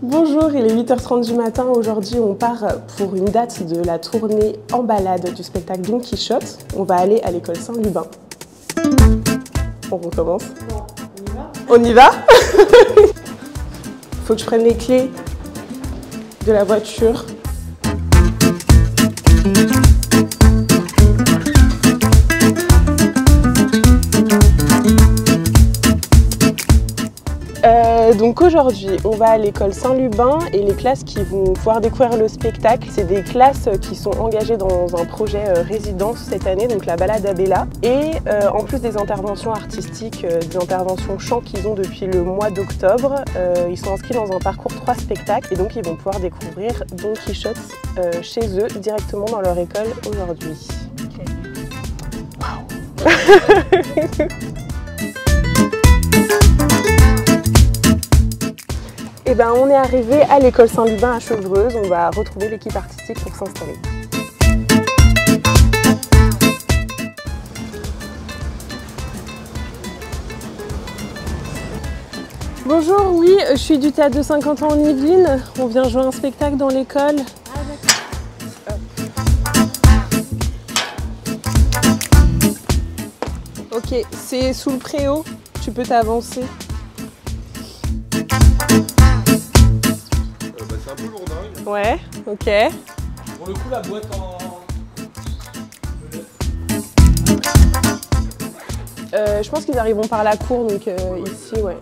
Bonjour, il est 8h30 du matin. Aujourd'hui, on part pour une date de la tournée en balade du spectacle Don Quichotte. On va aller à l'école Saint-Lubin. On recommence. On y va. Faut que je prenne les clés de la voiture. Donc aujourd'hui, on va à l'école Saint-Lubin et les classes qui vont pouvoir découvrir le spectacle, c'est des classes qui sont engagées dans un projet résidence cette année, donc la balade à Bella. Et en plus des interventions artistiques, des interventions chant qu'ils ont depuis le mois d'octobre, ils sont inscrits dans un parcours 3 spectacles et donc ils vont pouvoir découvrir Don Quichotte chez eux directement dans leur école aujourd'hui. Wow. Eh ben, on est arrivé à l'école Saint-Lubin à Chevreuse. On va retrouver l'équipe artistique pour s'installer. Bonjour, oui, je suis du théâtre de Saint-Quentin en Yvelines. On vient jouer un spectacle dans l'école. Ah, ok, c'est sous le préau. Tu peux t'avancer. C'est un peu lourdingue. Ouais, ok. Pour le coup, la boîte en... je pense qu'ils arriveront par la cour, donc ici, ouais.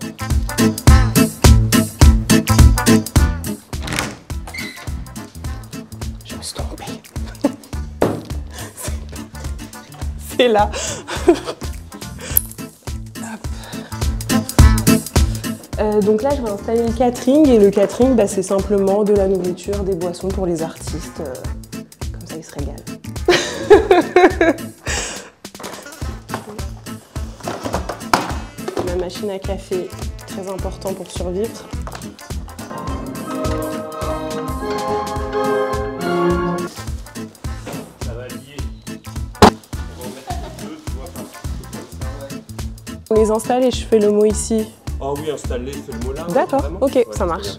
Je me suis trompée. C'est là. Donc là, je vais installer le catering et le catering, bah, c'est simplement de la nourriture, des boissons pour les artistes. Comme ça, ils se régalent. La machine à café, très important pour survivre. Ça va lier. On les installe et je fais le mot ici. Ah oui, installer, c'est le mot là. D'accord, ok, ouais, ça marche.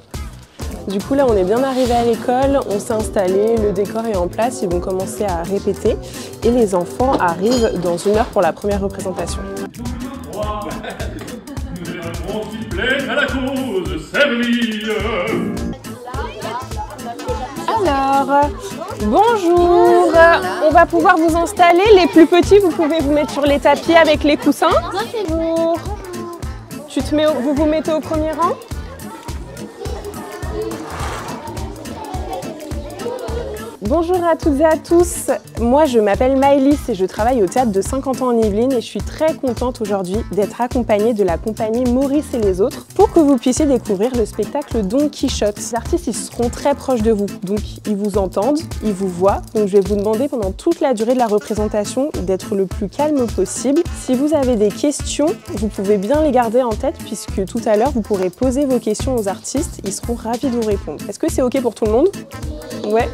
Du coup, là, on est bien arrivé à l'école, on s'est installé, le décor est en place, ils vont commencer à répéter et les enfants arrivent dans 1 heure pour la première représentation. Alors, bonjour, on va pouvoir vous installer. Les plus petits, vous pouvez vous mettre sur les tapis avec les coussins. Bonjour. Vous vous mettez au premier rang. Bonjour à toutes et à tous, moi je m'appelle Maëlys et je travaille au théâtre de Saint-Quentin en Yvelines et je suis très contente aujourd'hui d'être accompagnée de la compagnie Maurice et les autres pour que vous puissiez découvrir le spectacle Don Quichotte. Les artistes ils seront très proches de vous, donc ils vous entendent, ils vous voient, donc je vais vous demander pendant toute la durée de la représentation d'être le plus calme possible. Si vous avez des questions, vous pouvez bien les garder en tête puisque tout à l'heure vous pourrez poser vos questions aux artistes, ils seront ravis de vous répondre. Est-ce que c'est ok pour tout le monde? Ouais.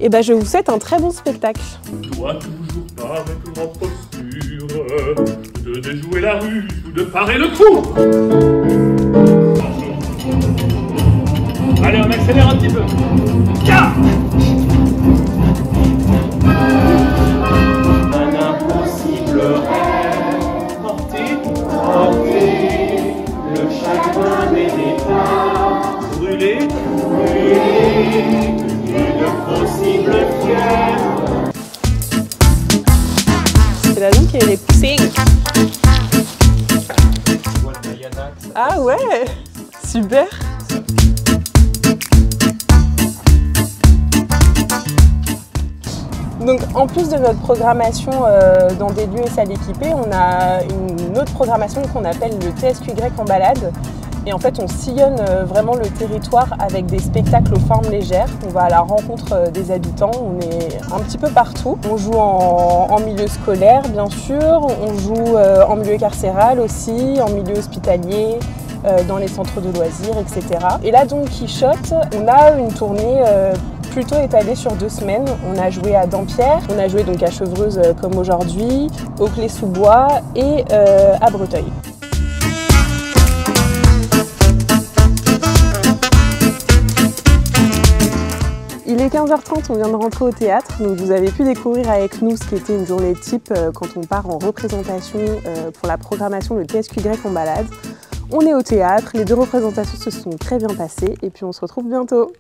Et ben je vous souhaite un très bon spectacle. Je dois toujours paraître en posture, de déjouer la ruse ou de parer le coup. Allez, on accélère un petit peu. Un impossible rêve, porter le chagrin des départs, brûler. C'est la zone qui est les poussées. Ah ouais, super. Donc en plus de notre programmation dans des lieux et salles équipées, on a une autre programmation qu'on appelle le TSQY en balade. Et en fait, on sillonne vraiment le territoire avec des spectacles aux formes légères. On va à la rencontre des habitants, on est un petit peu partout. On joue en milieu scolaire, bien sûr, on joue en milieu carcéral aussi, en milieu hospitalier, dans les centres de loisirs, etc. Et là, Don Quichotte, on a une tournée plutôt étalée sur 2 semaines. On a joué à Dampierre, on a joué donc à Chevreuse comme aujourd'hui, au Clé-sous-Bois et à Breteuil. est 15h30, on vient de rentrer au théâtre, donc vous avez pu découvrir avec nous ce qui était une journée type quand on part en représentation pour la programmation Le TSQ Grec en balade. On est au théâtre, les 2 représentations se sont très bien passées et puis on se retrouve bientôt.